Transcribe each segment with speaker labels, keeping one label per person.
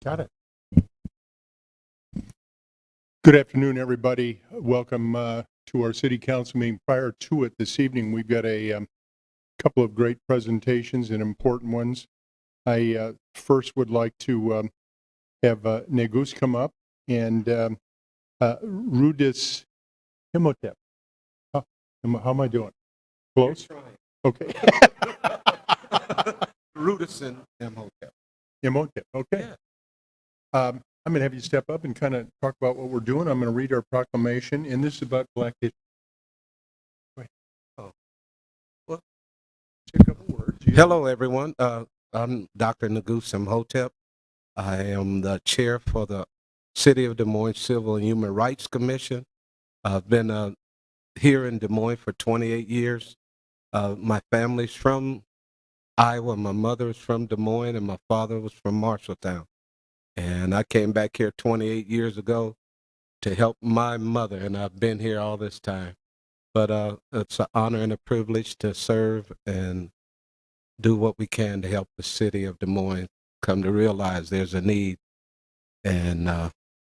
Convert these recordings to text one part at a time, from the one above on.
Speaker 1: Got it. Good afternoon, everybody. Welcome to our city council meeting. Prior to it this evening, we've got a couple of great presentations and important ones. I first would like to have Negus come up and Rudis Himotep. How am I doing? Close? Okay.
Speaker 2: Rudison Imhotep.
Speaker 1: Himotep, okay. I'm going to have you step up and kind of talk about what we're doing. I'm going to read our proclamation, and this is about Black history.
Speaker 2: Oh. Well,
Speaker 1: say a couple words.
Speaker 2: hello, everyone. I'm Dr. Negus Imhotep. I am the chair for the City of Des Moines Civil and Human Rights Commission. I've been here in Des Moines for 28 years. My family's from Iowa. My mother is from Des Moines, and my father was from Marshalltown. And I came back here 28 years ago to help my mother, and I've been here all this time. But it's an honor and a privilege to serve and do what we can to help the city of Des Moines come to realize there's a need. And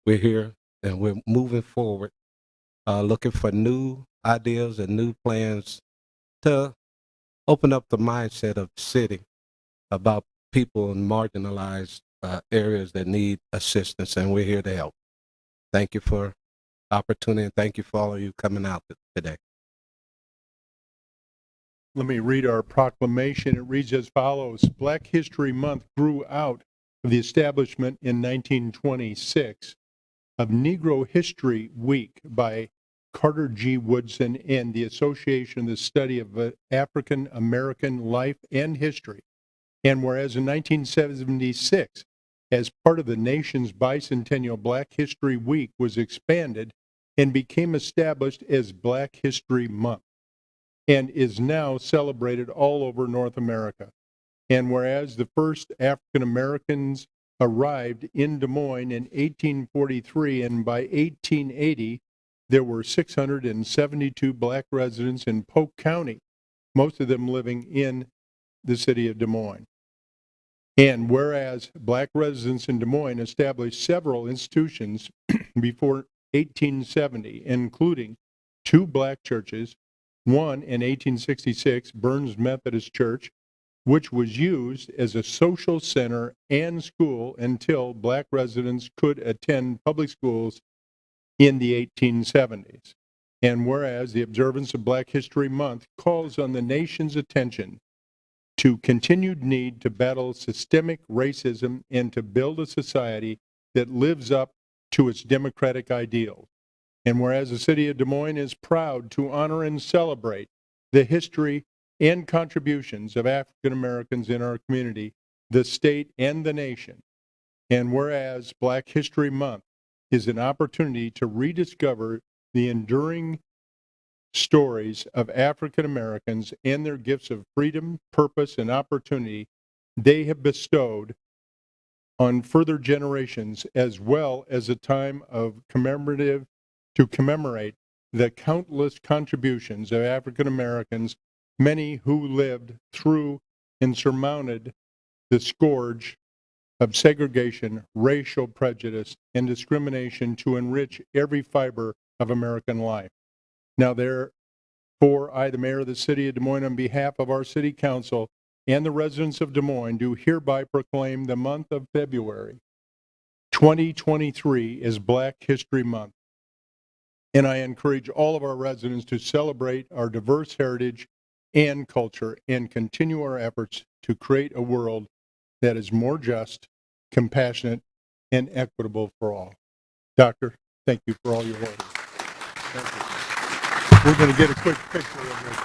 Speaker 2: we're here, and we're moving forward, looking for new ideas and new plans to open up the mindset of the city about people in marginalized areas that need assistance, and we're here to help. Thank you for the opportunity, and thank you for all of you coming out today.
Speaker 1: Let me read our proclamation. It reads as follows. Black History Month grew out of the establishment in 1926 of Negro History Week by Carter G. Woodson and the Association of the Study of African American Life and History. And whereas in 1976, as part of the nation's bicentennial, Black History Week was expanded and became established as Black History Month and is now celebrated all over North America. And whereas the first African Americans arrived in Des Moines in 1843, and by 1880, there were 672 Black residents in Polk County, most of them living in the city of Des Moines. And whereas Black residents in Des Moines established several institutions before 1870, including 2 Black churches, one in 1866, Burns Methodist Church, which was used as a social center and school until Black residents could attend public schools in the 1870s. And whereas the observance of Black History Month calls on the nation's attention to continued need to battle systemic racism and to build a society that lives up to its democratic ideals. And whereas the city of Des Moines is proud to honor and celebrate the history and contributions of African Americans in our community, the state, and the nation. And whereas Black History Month is an opportunity to rediscover the enduring stories of African Americans and their gifts of freedom, purpose, and opportunity they have bestowed on further generations, as well as a time of to commemorate the countless contributions of African Americans, many who lived through and surmounted the scourge of segregation, racial prejudice, and discrimination to enrich every fiber of American life. Now, therefore, I, the mayor of the city of Des Moines, on behalf of our city council and the residents of Des Moines, do hereby proclaim the month of February 2023 as Black History Month. And I encourage all of our residents to celebrate our diverse heritage and culture and continue our efforts to create a world that is more just, compassionate, and equitable for all. Doctor, thank you for all your work. Thank you. We're going to get a quick picture of this.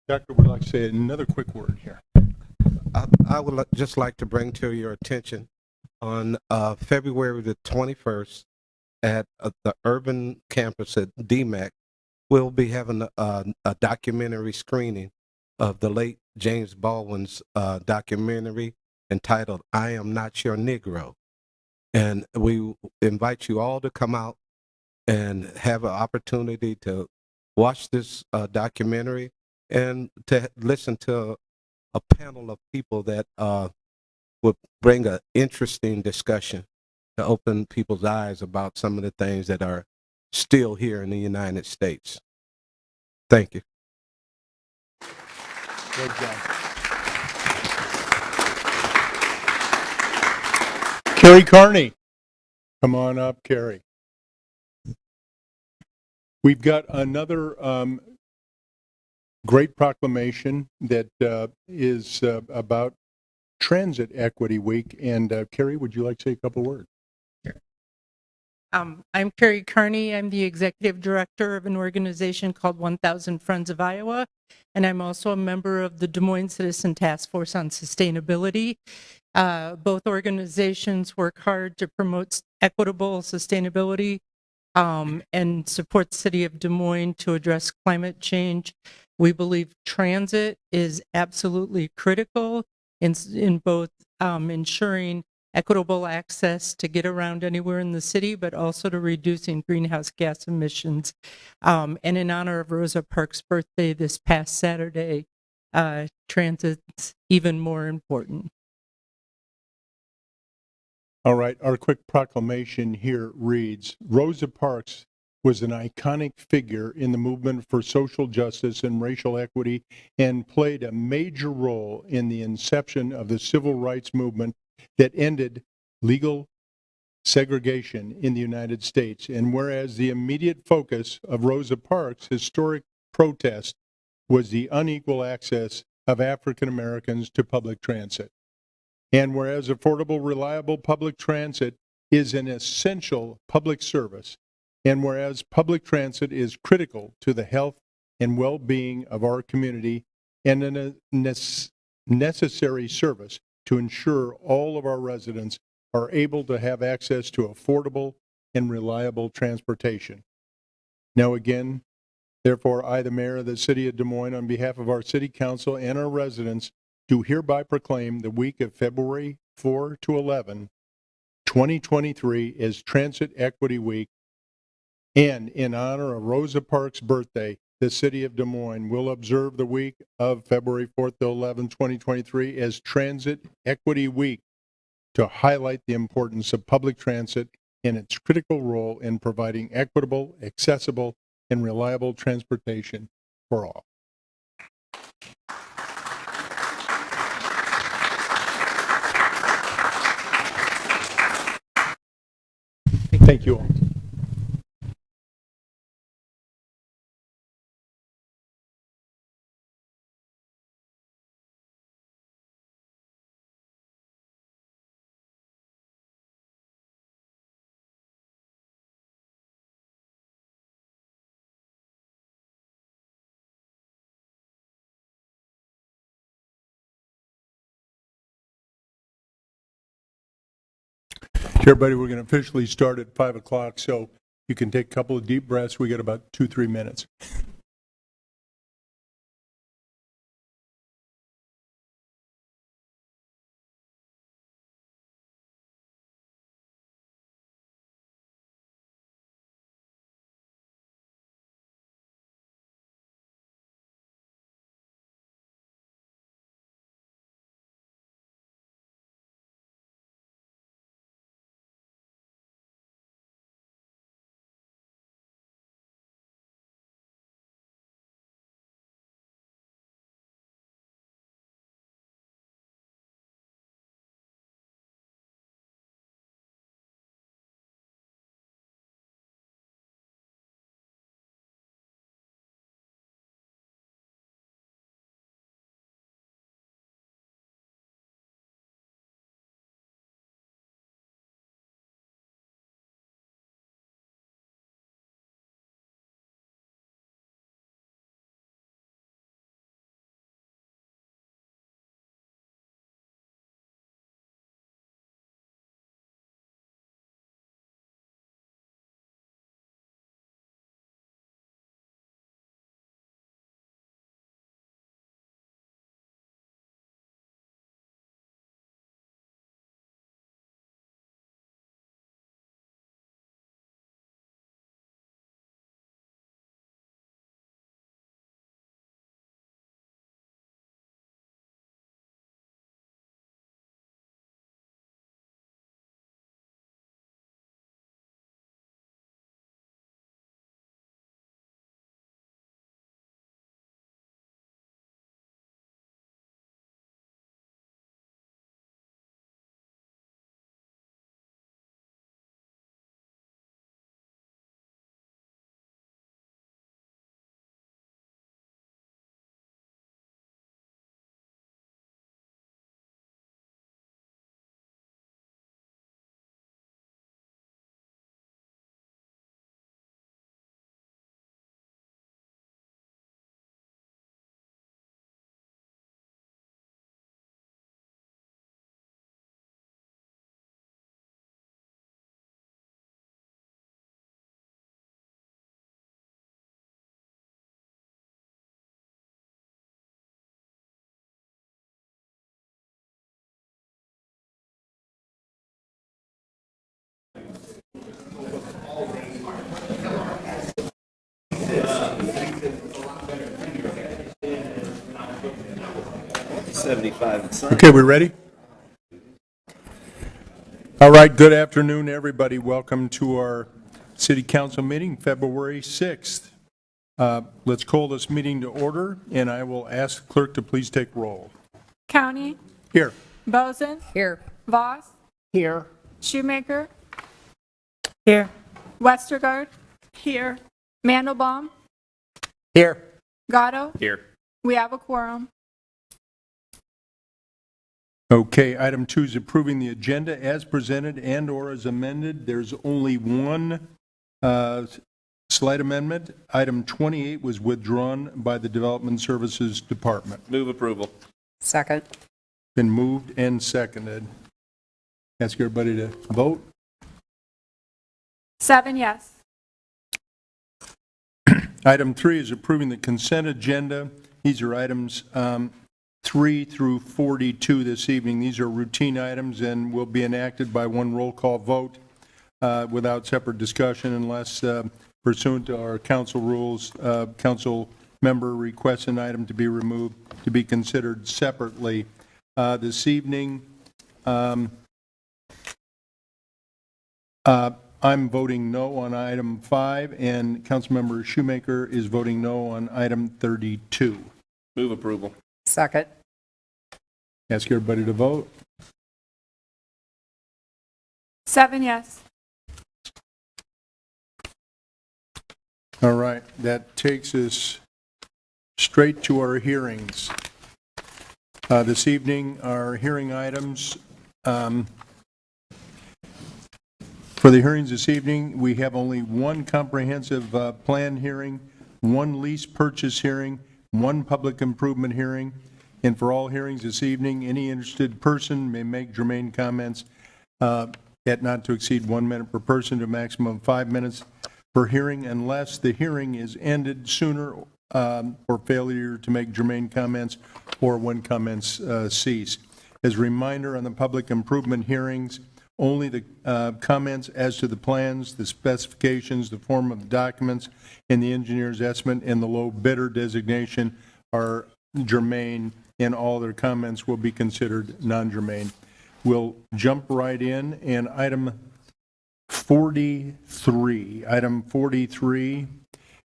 Speaker 1: Doctor would like to say another quick word here.
Speaker 2: I would just like to bring to your attention on February the 21st at the urban campus at DMAC, we'll be having a documentary screening of the late James Baldwin's documentary entitled I Am Not Your Negro. And we invite you all to come out and have an opportunity to watch this documentary and to listen to a panel of people that would bring an interesting discussion to open people's eyes about some of the things that are still here in the United States. Thank you.
Speaker 1: Good job. Carrie Carney. Come on up, Carrie. We've got another great proclamation that is about Transit Equity Week. And Carrie, would you like to say a couple words?
Speaker 3: I'm Carrie Carney. I'm the executive director of an organization called 1000 Friends of Iowa, and I'm also a member of the Des Moines Citizen Task Force on Sustainability. Both organizations work hard to promote equitable sustainability and support the city of Des Moines to address climate change. We believe transit is absolutely critical in both ensuring equitable access to get around anywhere in the city, but also to reducing greenhouse gas emissions. And in honor of Rosa Parks' birthday this past Saturday, transit's even more important.
Speaker 1: All right, our quick proclamation here reads, Rosa Parks was an iconic figure in the movement for social justice and racial equity and played a major role in the inception of the civil rights movement that ended legal segregation in the United States. And whereas the immediate focus of Rosa Parks' historic protest was the unequal access of African Americans to public transit. And whereas affordable, reliable public transit is an essential public service, and whereas public transit is critical to the health and well-being of our community and a necessary service to ensure all of our residents are able to have access to affordable and reliable transportation. Now again, therefore, I, the mayor of the city of Des Moines, on behalf of our city council and our residents, do hereby proclaim the week of February 4 to 11, 2023 as Transit Equity Week. And in honor of Rosa Parks' birthday, the city of Des Moines will observe the week of February 4th to 11, 2023 as Transit Equity Week to highlight the importance of public transit and its critical role in providing equitable, accessible, and reliable transportation for all. Thank you all. Everybody, we're going to officially start at 5 o'clock, so you can take a couple of deep breaths. We got about 2-3 minutes. Okay, we ready? All right, good afternoon, everybody. Welcome to our City Council meeting, February 6th. Let's call this meeting to order, and I will ask the clerk to please take roll.
Speaker 4: County,
Speaker 1: Here.
Speaker 4: Boson,
Speaker 3: Here.
Speaker 4: Voss,
Speaker 3: Here.
Speaker 4: Shoemaker,
Speaker 3: Here.
Speaker 4: Westergaard, here, Mandelbaum,
Speaker 3: Here.
Speaker 4: Gatto.
Speaker 5: Here.
Speaker 4: We have a quorum.
Speaker 1: Okay, item 2 is approving the agenda as presented and/or as amended. There's only one slight amendment. Item 28 was withdrawn by the Development Services Department.
Speaker 5: Move approval.
Speaker 6: Second.
Speaker 1: Been moved and seconded. Ask everybody to vote.
Speaker 4: 7 yes.
Speaker 1: Item 3 is approving the consent agenda. These are items 3 through 42 this evening. These are routine items and will be enacted by one roll call vote without separate discussion unless pursuant to our council rules, council member requests an item to be removed to be considered separately. This evening, I'm voting no on item 5, and Councilmember Shoemaker is voting no on item 32.
Speaker 5: Move approval.
Speaker 6: Second.
Speaker 1: Ask everybody to vote.
Speaker 4: 7 yes.
Speaker 1: All right, that takes us straight to our hearings. This evening, our hearing items. For the hearings this evening, we have only one comprehensive plan hearing, one lease purchase hearing, one public improvement hearing, and for all hearings this evening, any interested person may make germane comments at not to exceed 1 minute per person to a maximum of 5 minutes per hearing unless the hearing is ended sooner or failure to make germane comments or when comments cease. As a reminder, on the public improvement hearings, only the comments as to the plans, the specifications, the form of the documents, and the engineer's estimate and the low bidder designation are germane, and all their comments will be considered non-germane. We'll jump right in, and item 43. Item 43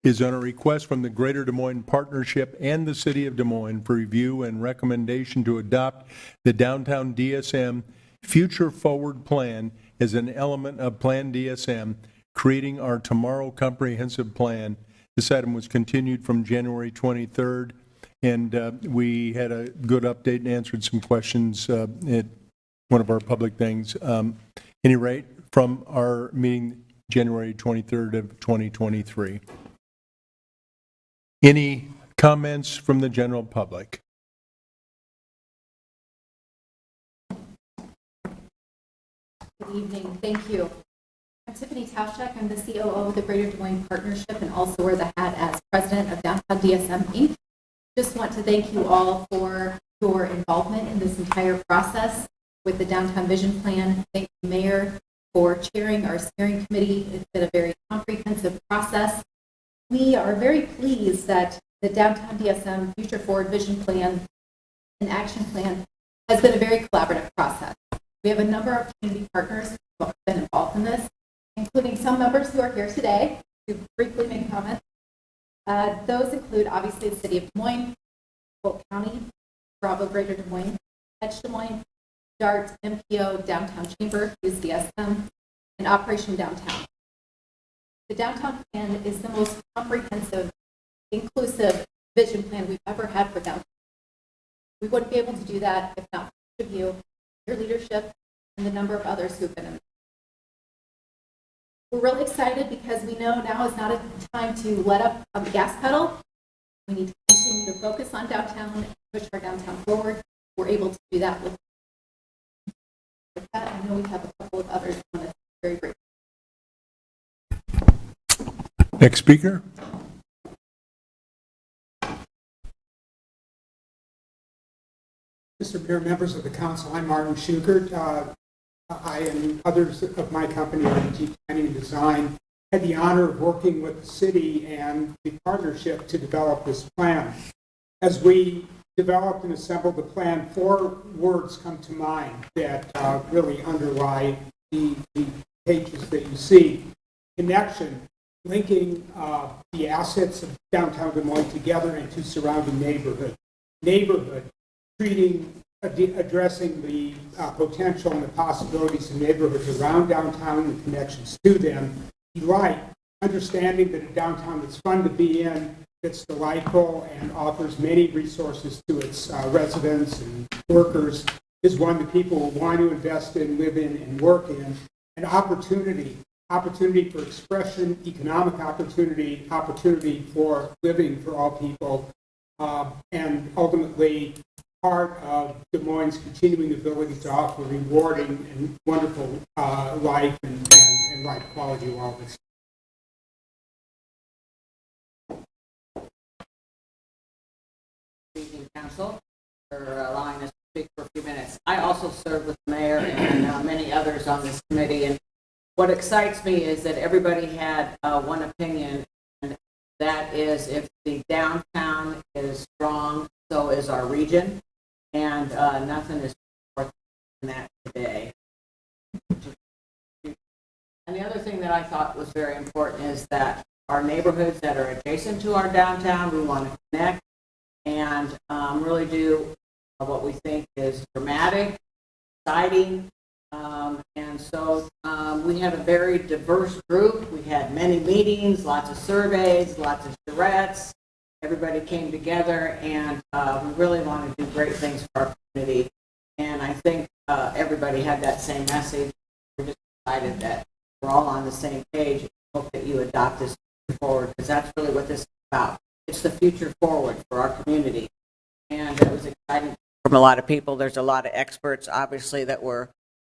Speaker 1: is on a request from the Greater Des Moines Partnership and the City of Des Moines for review and recommendation to adopt the Downtown DSM Future Forward Plan as an element of Plan DSM, creating our Tomorrow Comprehensive Plan. This item was continued from January 23rd, and we had a good update and answered some questions at one of our public things. Any rate, from our meeting January 23rd of 2023. Any comments from the general public?
Speaker 7: Good evening. Thank you. I'm Tiffany Tauschek. I'm the COO of the Greater Des Moines Partnership and also wear the hat as president of Downtown DSM Inc. Just want to thank you all for your involvement in this entire process with the Downtown Vision Plan. Thank you, Mayor, for chairing our steering committee. It's been a very comprehensive process. We are very pleased that the Downtown DSM Future Forward Vision Plan and Action Plan has been a very collaborative process. We have a number of community partners who have been involved in this, including some members who are here today to briefly make comments. Those include, obviously, the City of Des Moines, Polk County, Bravo Greater Des Moines, Edge Des Moines, DART, MPO, Downtown Chamber, USDSM, and Operation Downtown. The Downtown Plan is the most comprehensive, inclusive vision plan we've ever had for downtown. We wouldn't be able to do that if not for each of you, your leadership, and the number of others who have been in. We're really excited because we know now is not a time to let up on the gas pedal. We need to continue to focus on downtown and push our downtown forward. We're able to do that with that. I know we have a couple of others who want to very briefly.
Speaker 1: Next speaker.
Speaker 8: Mr. Mayor, members of the council, I'm Martin Schukert. I and others of my company, RDT Planning and Design, had the honor of working with the city and the partnership to develop this plan. As we developed and assembled the plan, 4 words come to mind that really underlie the pages that you see. Connection, linking the assets of downtown Des Moines together into surrounding neighborhood. Neighborhood, addressing the potential and the possibilities of neighborhoods around downtown and connections to them. Delight, understanding that a downtown that's fun to be in, that's delightful and offers many resources to its residents and workers, is one that people will want to invest in, live in, and work in. And opportunity for expression, economic opportunity, opportunity for living for all people, and ultimately part of Des Moines' continuing ability to offer rewarding and wonderful life and life quality of all this.
Speaker 5: Good evening, Council, for allowing us to speak for a few minutes. I also serve with the mayor and many others on this committee, and what excites me is that everybody had one opinion, and that is if the downtown is strong, so is our region, and nothing is more than that today. And the other thing that I thought was very important is that our neighborhoods that are adjacent to our downtown, we want to connect and really do what we think is dramatic, exciting, and so we had a very diverse group. We had many meetings, lots of surveys, lots of charrettes. Everybody came together, and we really want to do great things for our community. And I think everybody had that same message. We're just excited that we're all on the same page. I hope that you adopt this forward, because that's really what this is about. It's the future forward for our community. And it was exciting from a lot of people. There's a lot of experts, obviously, that were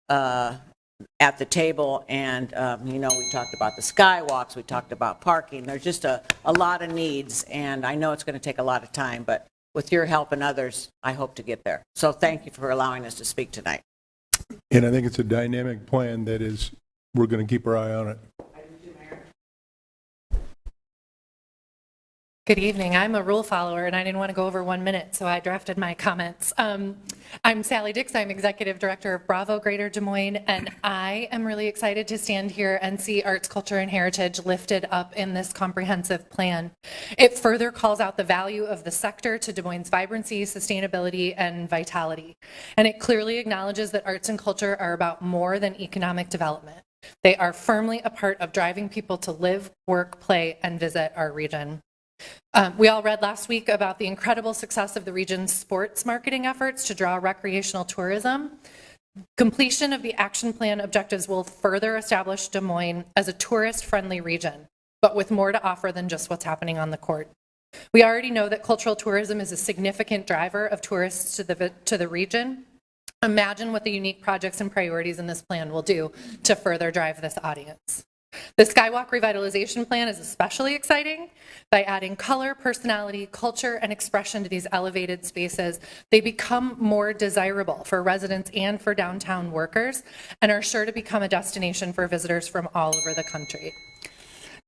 Speaker 5: at the table. And, we talked about the skywalks. We talked about parking. There's just a lot of needs. And I know it's going to take a lot of time. But with your help and others, I hope to get there. So thank you for allowing us to speak tonight.
Speaker 1: And I think it's a dynamic plan that is, we're going to keep our eye on it.
Speaker 6: Good evening. I'm a rule follower, and I didn't want to go over 1 minute, so I drafted my comments. I'm Sally Dix. I'm Executive Director of Bravo Greater Des Moines, and I am really excited to stand here and see arts, culture, and heritage lifted up in this comprehensive plan. It further calls out the value of the sector to Des Moines' vibrancy, sustainability, and vitality. And it clearly acknowledges that arts and culture are about more than economic development. They are firmly a part of driving people to live, work, play, and visit our region. We all read last week about the incredible success of the region's sports marketing efforts to draw recreational tourism. Completion of the action plan objectives will further establish Des Moines as a tourist-friendly region, but with more to offer than just what's happening on the court. We already know that cultural tourism is a significant driver of tourists to the region. Imagine what the unique projects and priorities in this plan will do to further drive this audience. The Skywalk Revitalization Plan is especially exciting. By adding color, personality, culture, and expression to these elevated spaces, they become more desirable for residents and for downtown workers, and are sure to become a destination for visitors from all over the country.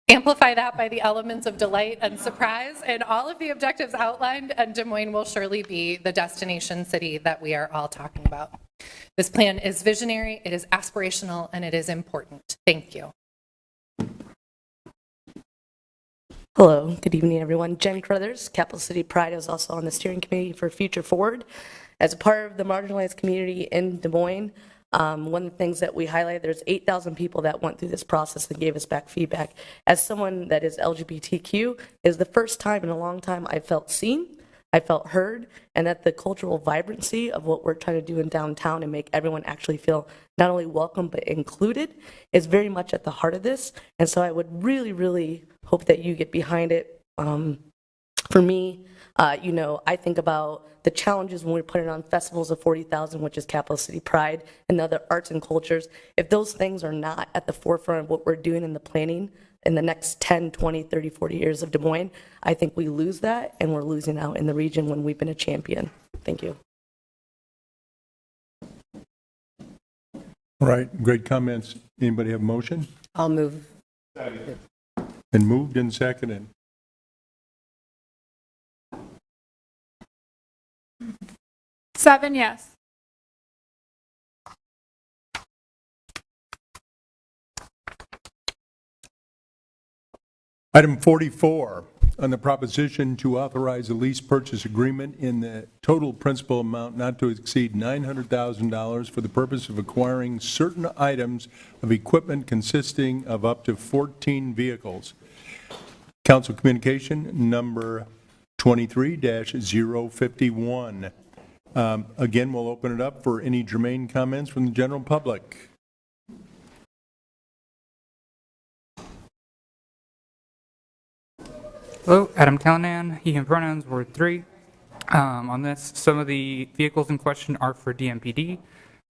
Speaker 6: Amplify that by the elements of delight and surprise and all of the objectives outlined, and Des Moines will surely be the destination city that we are all talking about. This plan is visionary, it is aspirational, and it is important. Thank you.
Speaker 9: Hello, good evening, everyone. Jen Crothers, Capital City Pride, is also on the steering committee for Future Forward. As a part of the marginalized community in Des Moines, one of the things that we highlighted, there's 8,000 people that went through this process and gave us back feedback. As someone that is LGBTQ, is the first time in a long time I felt seen, I felt heard, and that the cultural vibrancy of what we're trying to do in downtown and make everyone actually feel not only welcome but included is very much at the heart of this. And so I would really, really hope that you get behind it. For me, I think about the challenges when we're putting on festivals of 40,000, which is Capital City Pride, and other arts and cultures. If those things are not at the forefront of what we're doing in the planning in the next 10, 20, 30, 40 years of Des Moines, I think we lose that, and we're losing out in the region when we've been a champion. Thank you.
Speaker 1: All right, great comments. Anybody have a motion?
Speaker 5: I'll move
Speaker 1: Been moved and seconded.
Speaker 4: Seven, yes.
Speaker 1: Item 44, on the proposition to authorize a lease purchase agreement in the total principal amount not to exceed $900,000 for the purpose of acquiring certain items of equipment consisting of up to 14 vehicles. Council communication number 23-051. Again, we'll open it up for any germane comments from the general public.
Speaker 10: Hello, Adam Callanan, he, him pronouns, word 3. On this, some of the vehicles in question are for DMPD.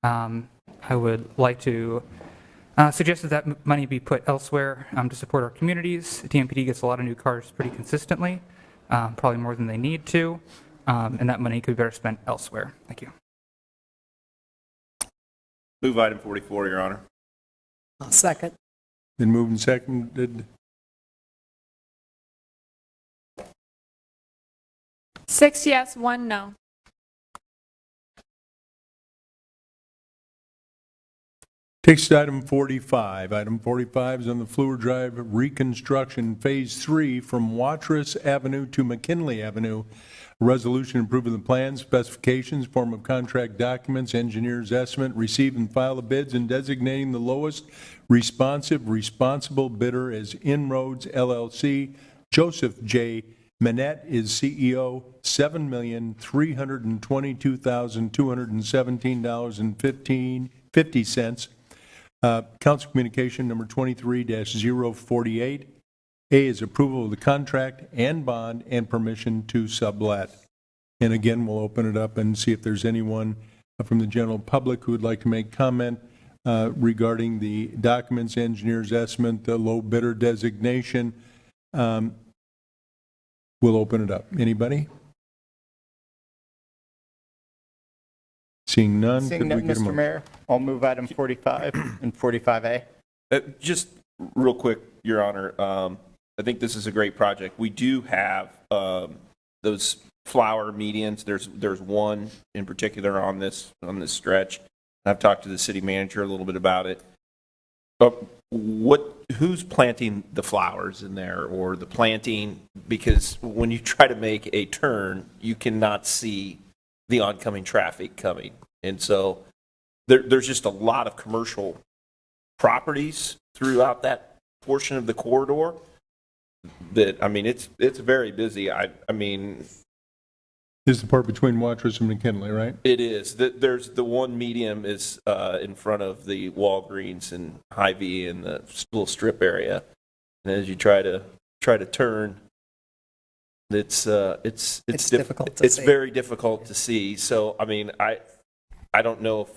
Speaker 10: I would like to suggest that that money be put elsewhere to support our communities. DMPD gets a lot of new cars pretty consistently, probably more than they need to, and that money could be better spent elsewhere. Thank you.
Speaker 11: Move item 44, Your Honor.
Speaker 12: I'll second.
Speaker 1: Been moved and seconded.
Speaker 4: 6 yes, 1 no.
Speaker 1: Takes us to item 45. Item 45 is on the Fluor Drive reconstruction Phase 3 from Watrous Avenue to McKinley Avenue. A resolution approving the plans, specifications, form of contract documents, engineer's estimate, receive and file the bids, and designating the lowest responsible bidder as Inroads LLC. Joseph J. Manette is CEO, $7,322,217.50. Council communication number 23-048. A is approval of the contract and bond and permission to sublet. And again, we'll open it up and see if there's anyone from the general public who would like to make comment regarding the documents, engineer's estimate, the low bidder designation. We'll open it up. Anybody? Seeing none,
Speaker 13: Seeing
Speaker 1: could
Speaker 13: none,
Speaker 1: we get a
Speaker 13: Mr.
Speaker 1: motion?
Speaker 13: Mayor, I'll move item 45 and 45A.
Speaker 11: Just real quick, Your Honor, I think this is a great project. We do have those flower medians. There's one in particular on this stretch. I've talked to the city manager a little bit about it. Who's planting the flowers in there, or the planting? Because when you try to make a turn, you cannot see the oncoming traffic coming, and so there's just a lot of commercial properties throughout that portion of the corridor. That, I mean, it's very busy. I mean.
Speaker 1: This is the part between Watrous and McKinley, right?
Speaker 11: It is. There's the one medium is in front of the Walgreens and Hy-Vee in the little strip area, and as you try to turn, it's
Speaker 12: difficult to
Speaker 11: it's
Speaker 12: see.
Speaker 11: very difficult to see. So I mean, I don't know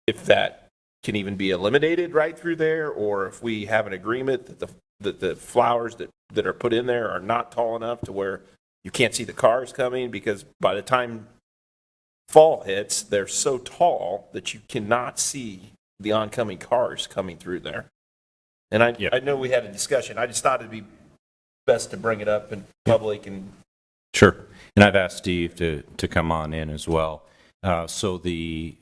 Speaker 11: if that can even be eliminated right through there, or if we have an agreement that the flowers that are put in there are not tall enough to where you can't see the cars coming, because by the time fall hits, they're so tall that you cannot see the oncoming cars coming through there. And I know we had a discussion. I just thought it'd be best to bring it up in public. And
Speaker 14: sure. And I've asked Steve to come on in as well. So the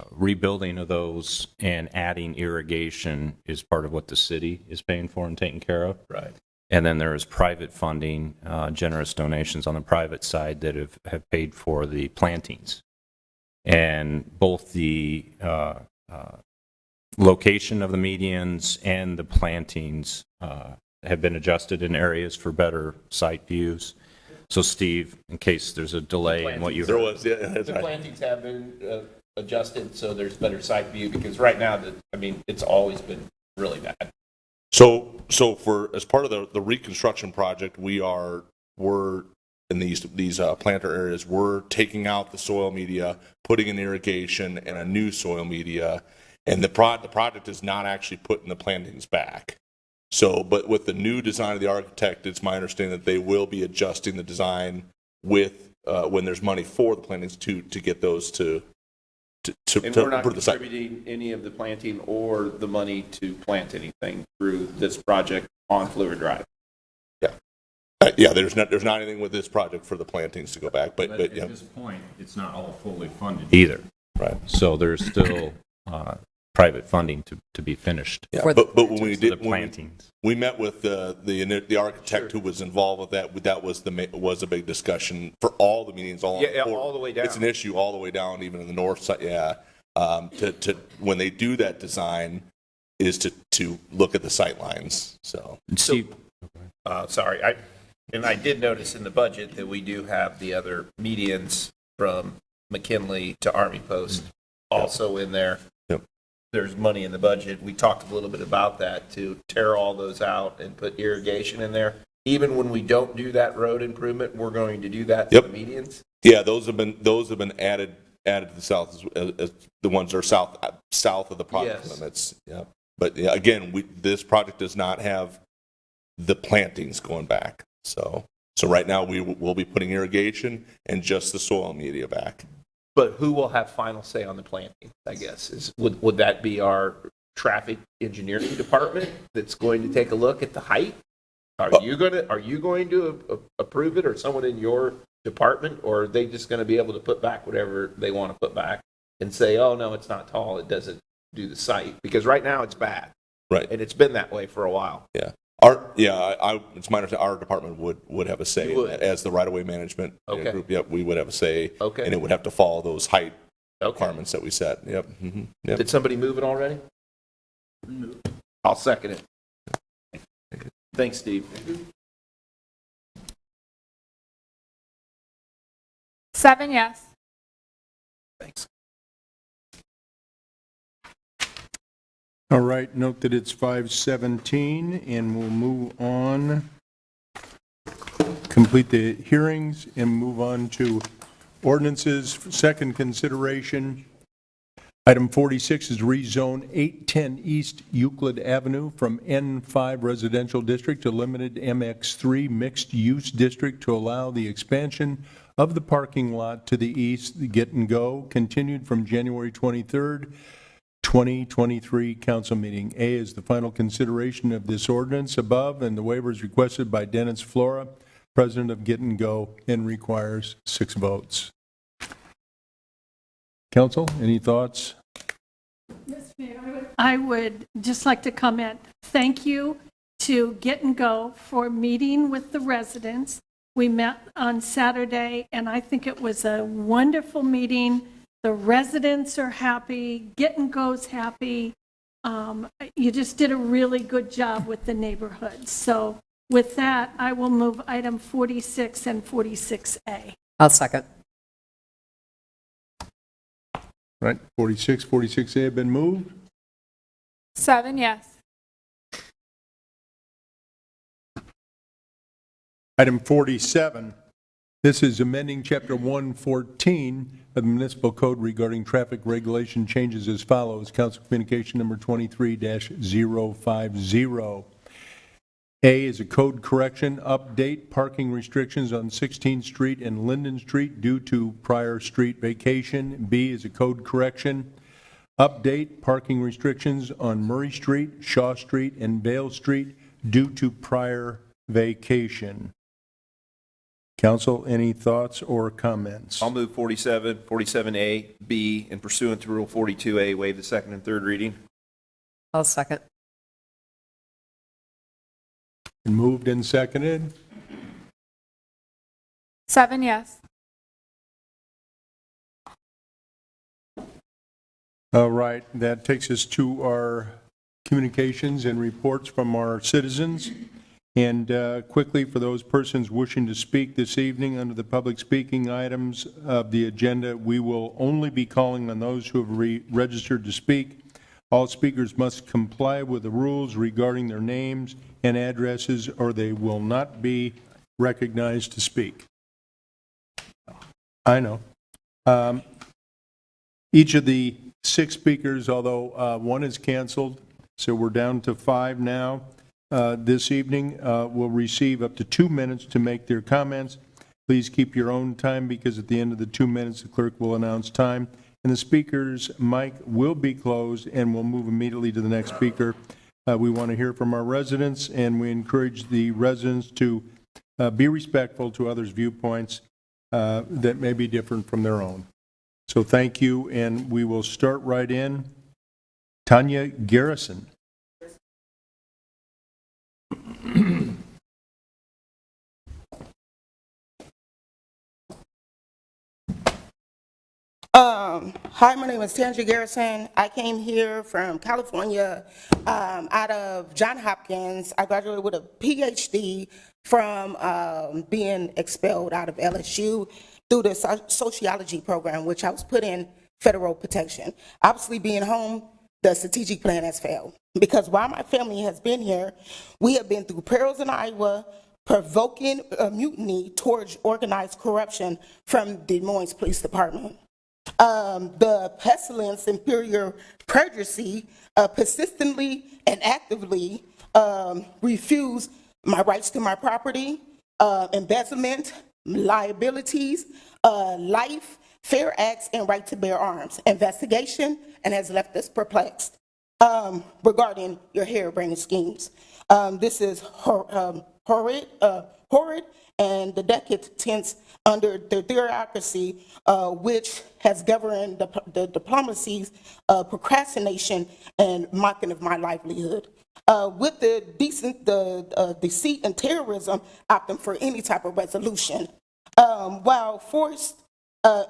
Speaker 14: rebuilding of those and adding irrigation is part of what the city is paying for and taking care of.
Speaker 11: right.
Speaker 14: And then there is private funding, generous donations on the private side that have paid for the plantings. And both the location of the medians and the plantings have been adjusted in areas for better sight views. So Steve, in case there's a delay in what you heard.
Speaker 11: The plantings have been adjusted so there's better sight view, because right now, it's always been really bad.
Speaker 15: So for as part of the reconstruction project, we're in these planter areas, we're taking out the soil media, putting in irrigation and a new soil media, and the project is not actually putting the plantings back. So, but with the new design of the architect, it's my understanding that they will be adjusting the design with when there's money for the plantings to get those to
Speaker 11: And we're not
Speaker 15: put the site.
Speaker 11: contributing any of the planting or the money to plant anything through this project on Fluid Drive.
Speaker 15: Yeah, there's not anything with this project for the plantings to go back, but
Speaker 14: At
Speaker 15: yeah.
Speaker 14: this point, it's not all fully funded either.
Speaker 15: Right.
Speaker 14: So there's still private funding to be finished.
Speaker 15: Yeah,
Speaker 12: For
Speaker 15: but when we
Speaker 14: for
Speaker 15: did
Speaker 14: the plantings.
Speaker 15: we met with the architect who was involved with that. That was a big discussion for all the meetings. All
Speaker 11: the way down.
Speaker 15: It's an issue all the way down, even in the north side. Yeah, to when they do that design is to look at the sight lines. So
Speaker 14: Steve,
Speaker 11: Sorry, I did notice in the budget that we do have the other medians from McKinley to Army Post also in there.
Speaker 15: Yep.
Speaker 11: There's money in the budget. We talked a little bit about that to tear all those out and put irrigation in there. Even when we don't do that road improvement, we're going to do that to the medians.
Speaker 15: yeah, those have been added to the south as the ones that are south of the project limits. Yeah, but yeah, again, this project does not have the plantings going back. So right now we will be putting irrigation and just the soil media back.
Speaker 11: But who will have final say on the planting, I guess? Would that be our traffic engineering department that's going to take a look at the height? Are you going to approve it, or someone in your department, or are they just going to be able to put back whatever they want to put back and say, oh, no, it's not tall, it doesn't do the site? Because right now it's bad.
Speaker 15: Right.
Speaker 11: And it's been that way for a while.
Speaker 15: Yeah. It's my understanding our department would have a say in that. As the right-of-way management group. Yep, we would have a say.
Speaker 11: Okay.
Speaker 15: And it would have to follow those height requirements that we set. Yep. Mm-hmm. Yep.
Speaker 11: Did somebody move it already? I'll second it. Thanks, Steve.
Speaker 4: 7 yes.
Speaker 11: Thanks.
Speaker 1: All right, note that it's 5:17, and we'll move on, complete the hearings, and move on to ordinances for second consideration. Item 46 is rezone 810 East Euclid Avenue from N5 Residential District to Limited MX3 Mixed Use District to allow the expansion of the parking lot to the east, the Get and Go, continued from January 23rd, 2023 council meeting. A is the final consideration of this ordinance above, and the waiver is requested by Dennis Flora, president of Get and Go, and requires 6 votes. Council, any thoughts?
Speaker 16: Yes, Mayor, I would just like to comment, thank you to Get and Go for meeting with the residents. We met on Saturday, and I think it was a wonderful meeting. The residents are happy, Get and Go's happy. You just did a really good job with the neighborhood. So with that, I will move item 46 and 46A.
Speaker 12: I'll second.
Speaker 1: Right, 46, 46A have been moved.
Speaker 4: 7 yes.
Speaker 1: Item 47, this is amending Chapter 114 of the Municipal Code regarding traffic regulation changes as follows. Council Communication number 23-050. A is a code correction, update parking restrictions on 16th Street and Linden Street due to prior street vacation. B is a code correction, update parking restrictions on Murray Street, Shaw Street, and Vale Street due to prior vacation. Council, any thoughts or comments?
Speaker 11: I'll move 47, 47A, B, and pursuant to Rule 42A, waive the second and third reading.
Speaker 12: I'll second.
Speaker 1: Moved and seconded.
Speaker 4: 7 yes.
Speaker 1: All right, that takes us to our communications and reports from our citizens. And quickly, for those persons wishing to speak this evening under the public speaking items of the agenda, we will only be calling on those who have registered to speak. All speakers must comply with the rules regarding their names and addresses, or they will not be recognized to speak. I know. Each of the 6 speakers, although one is canceled, so we're down to 5 now, this evening, will receive up to 2 minutes to make their comments. Please keep your own time, because at the end of the 2 minutes, the clerk will announce time, and the speaker's mic will be closed, and we'll move immediately to the next speaker. We want to hear from our residents, and we encourage the residents to be respectful to others' viewpoints that may be different from their own. So thank you, and we will start right in. Tanya Garrison.
Speaker 17: Hi, my name is Tanja Garrison. I came here from California out of Johns Hopkins. I graduated with a PhD from being expelled out of LSU through the sociology program, which I was put in federal protection. Obviously, being home, the strategic plan has failed. Because while my family has been here, we have been through perils in Iowa, provoking a mutiny towards organized corruption from Des Moines Police Department. The pestilence, inferior prejudice, persistently and actively refuse my rights to my property, embezzlement, liabilities, life, fair acts, and right to bear arms, investigation, and has left us perplexed regarding your harebrained schemes. This is horrid, and the decadence under the bureaucracy which has governed the diplomacies, procrastination, and mocking of my livelihood. With the deceit and terrorism opting for any type of resolution. While forced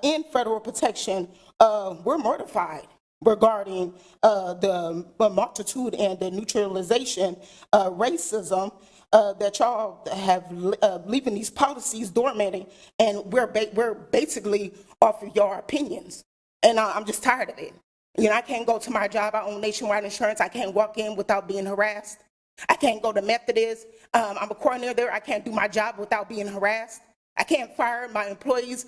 Speaker 17: in federal protection, we're mortified regarding the multitude and the neutralization racism that y'all have leaving these policies dormant, and we're basically off of your opinions. And I'm just tired of it. You know, I can't go to my job. I own Nationwide Insurance. I can't walk in without being harassed. I can't go to Methodist. I'm a coordinator there. I can't do my job without being harassed. I can't fire my employees,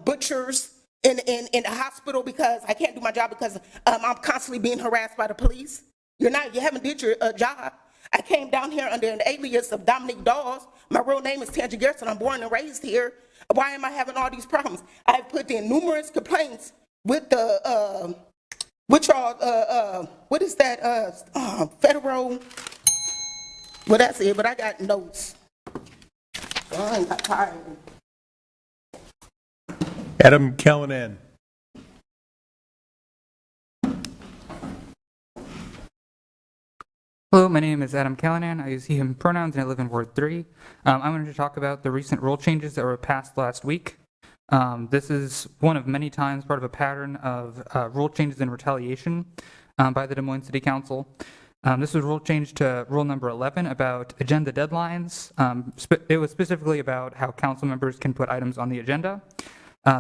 Speaker 17: butchers in the hospital, because I can't do my job because I'm constantly being harassed by the police. You haven't did your job. I came down here under an alias of Dominique Dawes. My real name is Tanja Garrison. I'm born and raised here. Why am I having all these problems? I've put in numerous complaints with the, what is that, federal, well, that's it, but I got notes. So I ain't got time.
Speaker 1: Adam Callanan.
Speaker 10: Hello, my name is Adam Callanan. I use he, him pronouns, and I live in Ward 3. I'm going to talk about the recent rule changes that were passed last week. This is one of many times part of a pattern of rule changes in retaliation by the Des Moines City Council. This was rule change to rule number 11 about agenda deadlines. It was specifically about how council members can put items on the agenda.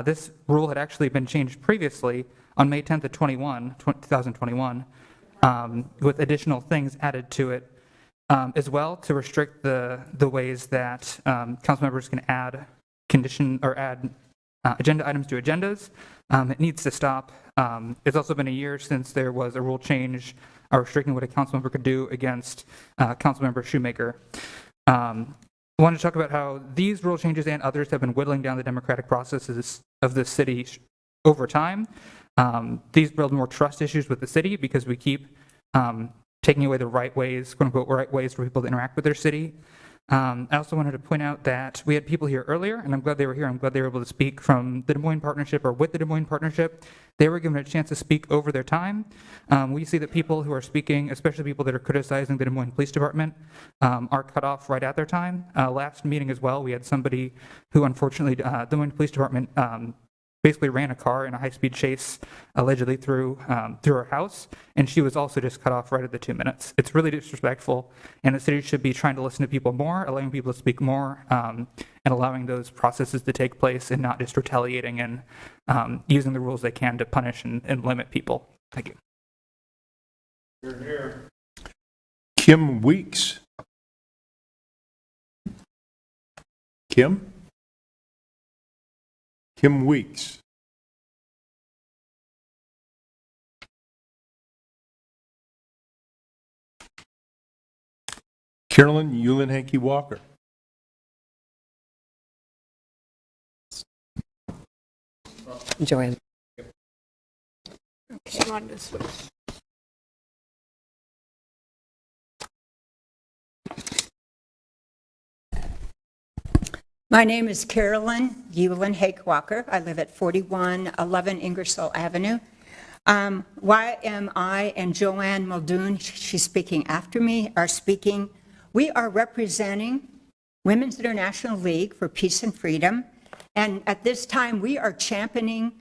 Speaker 10: This rule had actually been changed previously on May 10th of 2021. With additional things added to it as well to restrict the ways that council members can add agenda items to agendas. It needs to stop. It's also been a year since there was a rule change restricting what a council member could do against council member Shoemaker. I want to talk about how these rule changes and others have been whittling down the democratic processes of the city over time. These build more trust issues with the city because we keep taking away the right ways, quote unquote, right ways for people to interact with their city. I also wanted to point out that we had people here earlier, and I'm glad they were here. I'm glad they were able to speak from the Des Moines Partnership or with the Des Moines Partnership. They were given a chance to speak over their time. We see that people who are speaking, especially people that are criticizing the Des Moines Police Department, are cut off right at their time. Last meeting as well, we had somebody who unfortunately, Des Moines Police Department basically ran a car in a high-speed chase allegedly through her house, and she was also just cut off right at the 2 minutes. It's really disrespectful, and the city should be trying to listen to people more, allowing people to speak more, and allowing those processes to take place and not just retaliating and using the rules they can to punish and limit people. Thank you.
Speaker 1: Here, here. Kim Weeks. Kim Weeks. Carolyn Eulenhanke Walker.
Speaker 12: Joanne.
Speaker 4: She wanted to switch.
Speaker 18: My name is Carolyn Ewan Hake-Walker. I live at 4111 Ingersoll Avenue. Why am I and Joanne Muldoon, she's speaking after me, are speaking? We are representing Women's International League for Peace and Freedom, and at this time we are championing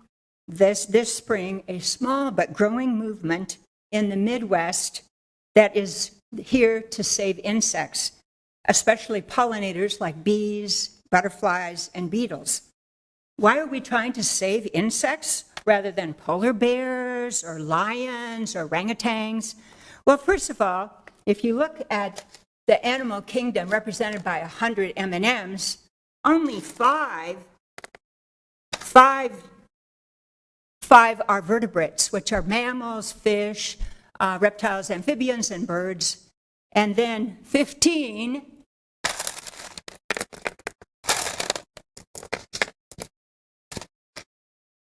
Speaker 18: this spring a small but growing movement in the Midwest that is here to save insects, especially pollinators like bees, butterflies, and beetles. Why are we trying to save insects rather than polar bears or lions or orangutans? Well, first of all, if you look at the animal kingdom represented by 100 M&Ms, only five are vertebrates, which are mammals, fish, reptiles, amphibians, and birds. And then 15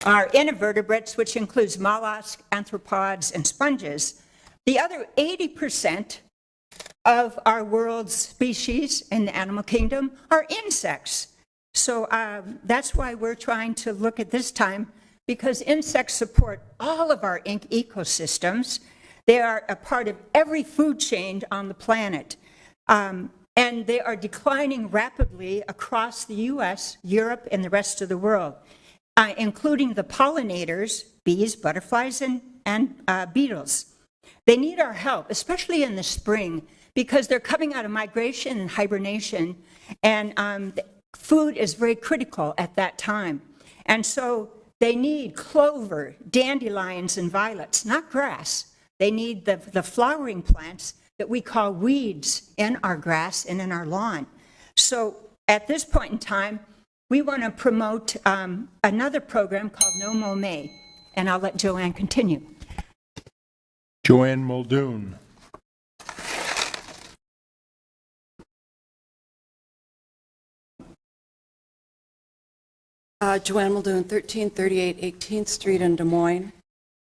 Speaker 18: are invertebrates, which includes mollusks, arthropods, and sponges. The other 80% of our world's species in the animal kingdom are insects. So that's why we're trying to look at this time, because insects support all of our ecosystems. They are a part of every food chain on the planet. And they are declining rapidly across the US, Europe, and the rest of the world, including the pollinators, bees, butterflies, and beetles. They need our help, especially in the spring, because they're coming out of migration and hibernation, and food is very critical at that time. And so they need clover, dandelions, and violets, not grass. They need the flowering plants that we call weeds in our grass and in our lawn. So at this point in time, we want to promote another program called No Mow May, and I'll let Joanne continue.
Speaker 1: Joanne Muldoon.
Speaker 12: Joanne Muldoon, 1338 18th Street in Des Moines.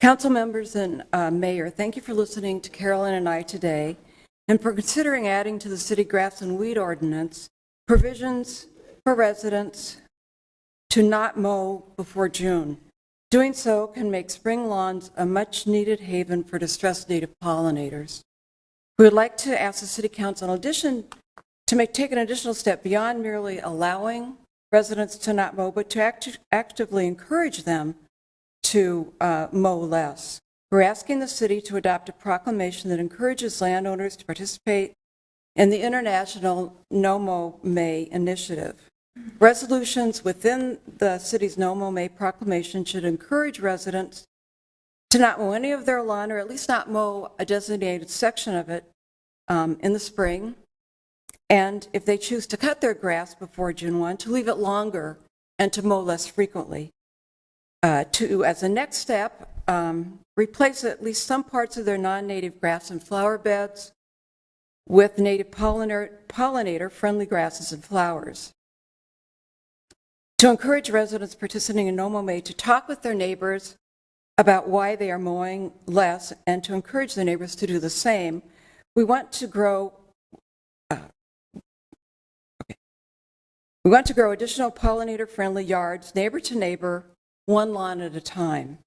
Speaker 12: Council members and mayor, thank you for listening to Carolyn and I today and for considering adding to the city grass and weed ordinance provisions for residents to not mow before June. Doing so can make spring lawns a much-needed haven for distressed native pollinators. We would like to ask the City Council, in addition, to take an additional step beyond merely allowing residents to not mow, but to actively encourage them to mow less. We're asking the city to adopt a proclamation that encourages landowners to participate in the international No Mow May initiative. Resolutions within the city's No Mow May proclamation should encourage residents to not mow any of their lawn, or at least not mow a designated section of it in the spring. And if they choose to cut their grass before June 1, to leave it longer and to mow less frequently. As a next step, replace at least some parts of their non-native grass and flower beds with native pollinator-friendly grasses and flowers. To encourage residents participating in No Mow May to talk with their neighbors about why they are mowing less and to encourage their neighbors to do the same, we want to grow additional pollinator-friendly yards, neighbor to neighbor, one lawn at a time.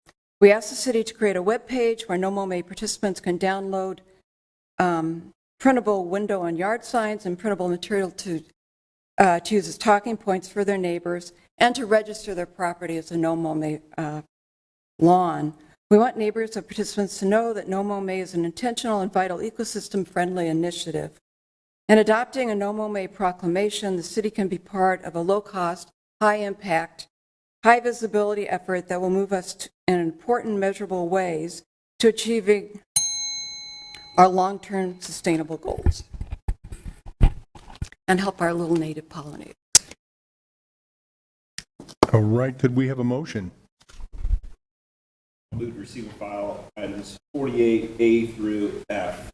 Speaker 12: We ask the city to create a web page where No Mow May participants can download printable window and yard signs and printable material to use as talking points for their neighbors, and to register their property as a No Mow May lawn. We want neighbors of participants to know that No Mow May is an intentional and vital ecosystem-friendly initiative. In adopting a No Mow May proclamation, the city can be part of a low-cost, high-impact, high-visibility effort that will move us in important, measurable ways to achieving our long-term sustainable goals and help our little native pollinators.
Speaker 1: All right, could we have a motion?
Speaker 11: Move to receive and file items 48A through F.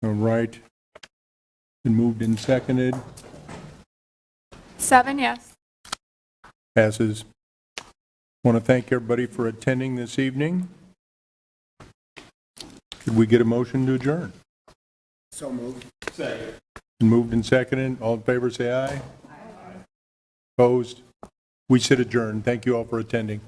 Speaker 1: All right. Been moved and seconded.
Speaker 4: 7 yes.
Speaker 1: Passes. Want to thank everybody for attending this evening. Could we get a motion to adjourn?
Speaker 8: So moved.
Speaker 1: Moved and seconded. All in favor, say aye. Opposed? We sit adjourned. Thank you all for attending.